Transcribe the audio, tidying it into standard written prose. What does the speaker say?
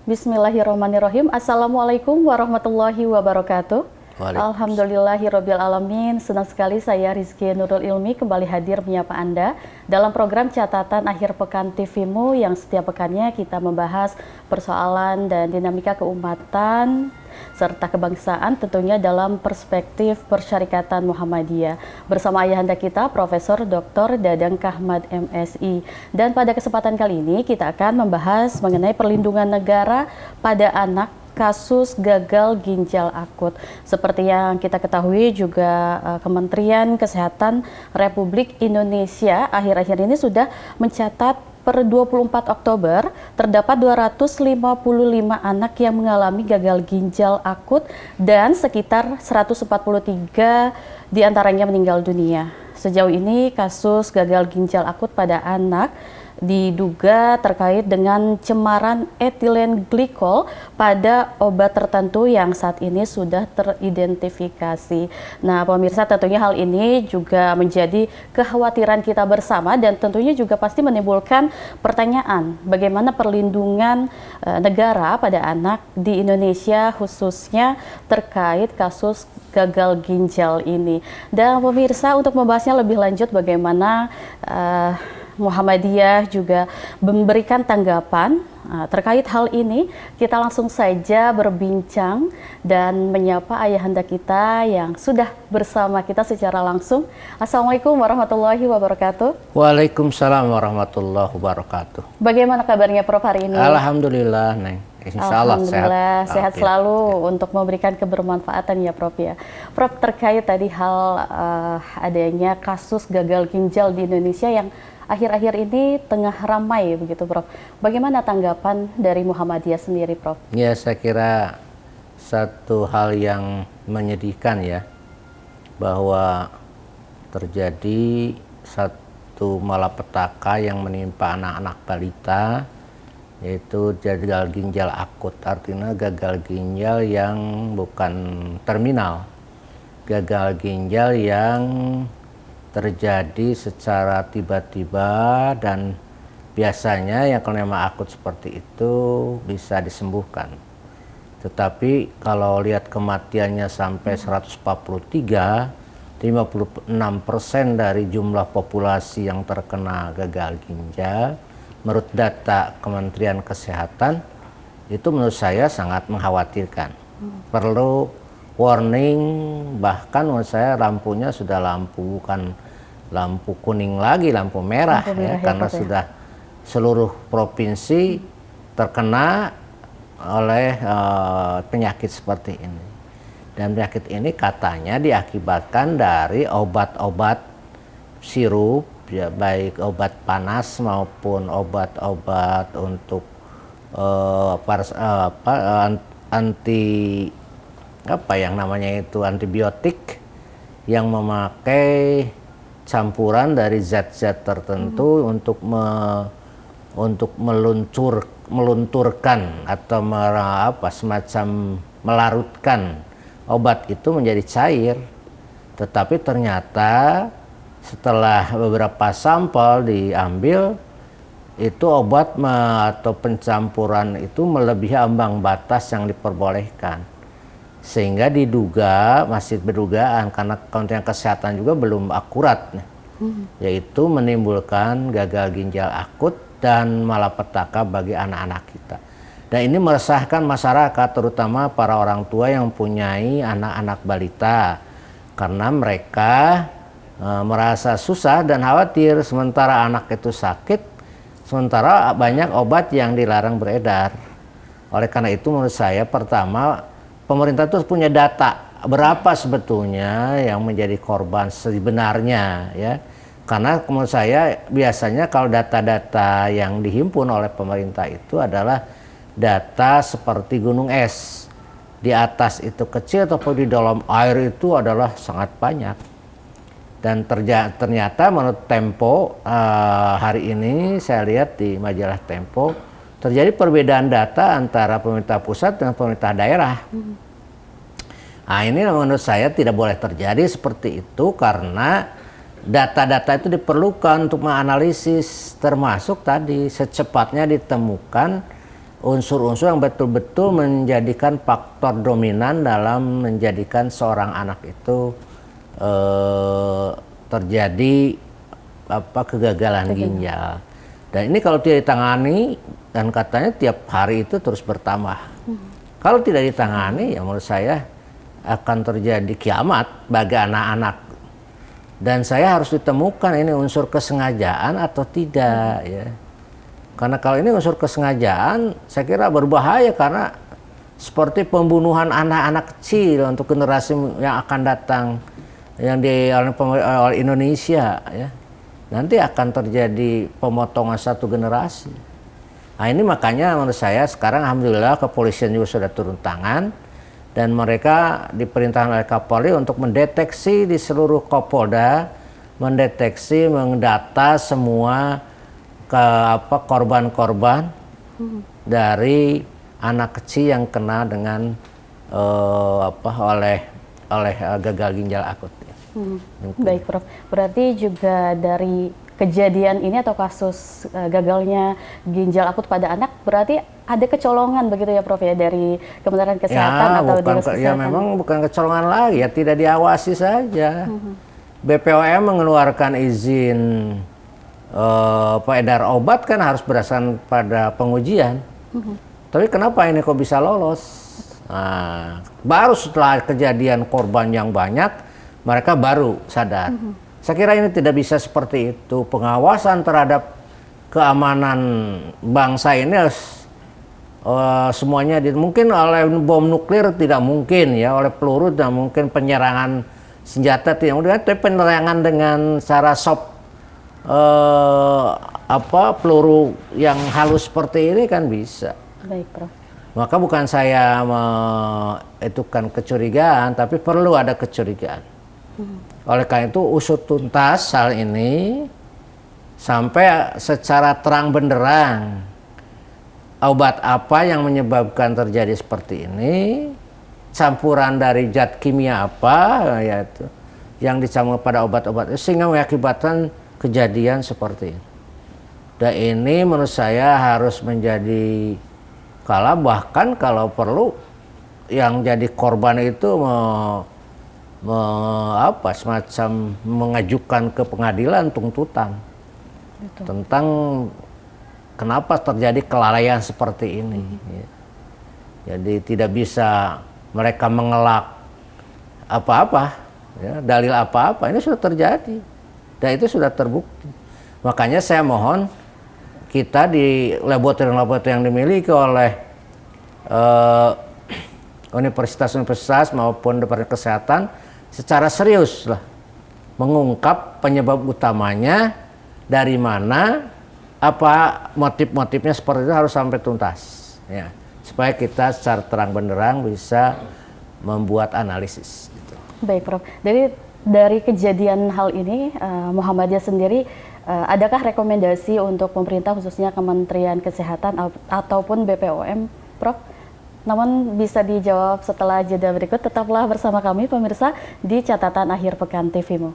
Bismillahirrahmanirrahim. Assalamualaikum warahmatullahi wabarakatuh. Alhamdulillahirabbil alamin. Senang sekali saya Rizky Nurul Ilmi kembali hadir menyapa Anda dalam program Catatan Akhir Pekan TVMU yang setiap pekannya kita membahas persoalan dan dinamika keumatan serta kebangsaan tentunya dalam perspektif Persyarikatan Muhammadiyah bersama ayahanda kita Profesor Dr. Dadang Kahmad MSI. Dan pada kesempatan kali ini kita akan membahas mengenai perlindungan negara pada anak kasus gagal ginjal akut. Seperti yang kita ketahui juga Kementerian Kesehatan Republik Indonesia akhir-akhir ini sudah mencatat per 24 Oktober terdapat 255 anak yang mengalami gagal ginjal akut dan sekitar 143 diantaranya meninggal dunia. Sejauh ini kasus gagal ginjal akut pada anak diduga terkait dengan cemaran etilen glikol pada obat tertentu yang saat ini sudah teridentifikasi. Nah, pemirsa, tentunya hal ini juga menjadi kekhawatiran kita bersama dan tentunya juga pasti menimbulkan pertanyaan bagaimana perlindungan negara pada anak di Indonesia khususnya terkait kasus gagal ginjal ini. Dan pemirsa, untuk membahasnya lebih lanjut bagaimana Muhammadiyah juga memberikan tanggapan terkait hal ini, kita langsung saja berbincang dan menyapa ayahanda kita yang sudah bersama kita secara langsung. Assalamualaikum warahmatullahi wabarakatuh. Waalaikumsalam warahmatullahi wabarakatuh. Bagaimana kabarnya Prof hari ini? Alhamdulillah, Neng. Alhamdulillah sehat selalu untuk memberikan kebermanfaatan ya Prof ya. Prof, terkait tadi hal adanya kasus gagal ginjal di Indonesia yang akhir-akhir ini tengah ramai begitu Prof. Bagaimana tanggapan dari Muhammadiyah sendiri Prof? Ya, saya kira satu hal yang menyedihkan ya, bahwa terjadi satu malapetaka yang menimpa anak-anak balita, yaitu gagal ginjal akut. Artinya gagal ginjal yang bukan terminal, gagal ginjal yang terjadi secara tiba-tiba dan biasanya yang kalau memang akut seperti itu bisa disembuhkan. Tetapi kalau lihat kematiannya sampai 143, 56% dari jumlah populasi yang terkena gagal ginjal menurut data Kementerian Kesehatan itu menurut saya sangat mengkhawatirkan. Perlu warning, bahkan menurut saya lampunya sudah bukan lampu kuning lagi, lampu merah, ya, karena sudah seluruh provinsi terkena oleh penyakit seperti ini. Dan penyakit ini katanya diakibatkan dari obat-obat sirup, ya, baik obat panas maupun obat-obat untuk antibiotik yang memakai campuran dari zat-zat tertentu untuk melunturkan atau semacam melarutkan obat itu menjadi cair. Tetapi ternyata setelah beberapa sampel diambil, itu obat atau pencampuran itu melebihi ambang batas yang diperbolehkan. Sehingga diduga, masih berdugaan karena Kementerian Kesehatan juga belum akurat, yaitu menimbulkan gagal ginjal akut dan malapetaka bagi anak-anak kita. Dan ini meresahkan masyarakat, terutama para orang tua yang mempunyai anak-anak balita, karena mereka merasa susah dan khawatir sementara anak itu sakit, sementara banyak obat yang dilarang beredar. Oleh karena itu menurut saya, pertama, pemerintah itu punya data berapa sebetulnya yang menjadi korban sebenarnya, ya. Karena menurut saya biasanya kalau data-data yang dihimpun oleh pemerintah itu adalah data seperti gunung es. Di atas itu kecil ataupun di dalam air itu adalah sangat banyak. Dan ternyata menurut Tempo, hari ini saya lihat di majalah Tempo, terjadi perbedaan data antara pemerintah pusat dan pemerintah daerah. Nah, ini menurut saya tidak boleh terjadi seperti itu, karena data-data itu diperlukan untuk menganalisis, termasuk tadi secepatnya ditemukan unsur-unsur yang betul-betul menjadikan faktor dominan dalam menjadikan seorang anak itu terjadi kegagalan ginjal. Dan ini kalau tidak ditangani, dan katanya tiap hari itu terus bertambah. Kalau tidak ditangani, ya menurut saya akan terjadi kiamat bagi anak-anak. Dan saya harus ditemukan ini unsur kesengajaan atau tidak, ya. Karena kalau ini unsur kesengajaan, saya kira berbahaya karena seperti pembunuhan anak-anak kecil untuk generasi yang akan datang yang oleh Indonesia, ya. Nanti akan terjadi pemotongan satu generasi. Nah ini makanya menurut saya sekarang alhamdulillah kepolisian juga sudah turun tangan dan mereka diperintahkan oleh Kapolri untuk mendeteksi di seluruh Kopolda, mendeteksi, mendata semua korban-korban dari anak kecil yang kena dengan oleh gagal ginjal akut. Baik, Prof. Berarti juga dari kejadian ini atau kasus gagalnya ginjal akut pada anak berarti ada kecolongan begitu ya, Prof, ya, dari Kementerian Kesehatan atau Dinas Kesehatan? Ya memang bukan kecolongan lagi, ya tidak diawasi saja. BPOM mengeluarkan izin peredar obat kan harus berdasarkan pada pengujian. Tapi kenapa ini kok bisa lolos? Nah, baru setelah kejadian korban yang banyak, mereka baru sadar. Saya kira ini tidak bisa seperti itu. Pengawasan terhadap keamanan bangsa ini harus semuanya mungkin oleh bom nuklir tidak mungkin, ya, oleh peluru tidak mungkin, penyerangan senjata tidak mungkin, tapi penyerangan dengan cara peluru yang halus seperti ini kan bisa. Baik, Prof. Maka bukan saya mengedukan kecurigaan, tapi perlu ada kecurigaan. Oleh karena itu usut tuntas hal ini sampai secara terang benderang obat apa yang menyebabkan terjadi seperti ini, campuran dari zat kimia apa, yaitu yang dicampur pada obat-obat itu sehingga mengakibatkan kejadian seperti ini. Dan ini menurut saya harus menjadi bahkan kalau perlu yang jadi korban itu semacam mengajukan ke pengadilan tuntutan. Betul. Tentang kenapa terjadi kelalaian seperti ini. Jadi tidak bisa mereka mengelak apa-apa, ya, dalil apa-apa, ini sudah terjadi dan itu sudah terbukti. Makanya saya mohon kita di laboratorium-laboratorium yang dimiliki oleh universitas-universitas maupun Departemen Kesehatan secara serius lah mengungkap penyebab utamanya, dari mana, apa motif-motifnya seperti itu harus sampai tuntas, ya, supaya kita secara terang benderang bisa membuat analisis. Gitu. Baik, Prof. Dari kejadian hal ini Muhammadiyah sendiri adakah rekomendasi untuk pemerintah khususnya Kementerian Kesehatan ataupun BPOM, Prof? Namun bisa dijawab setelah jeda berikut. Tetaplah bersama kami pemirsa di Catatan Akhir Pekan TV-mu.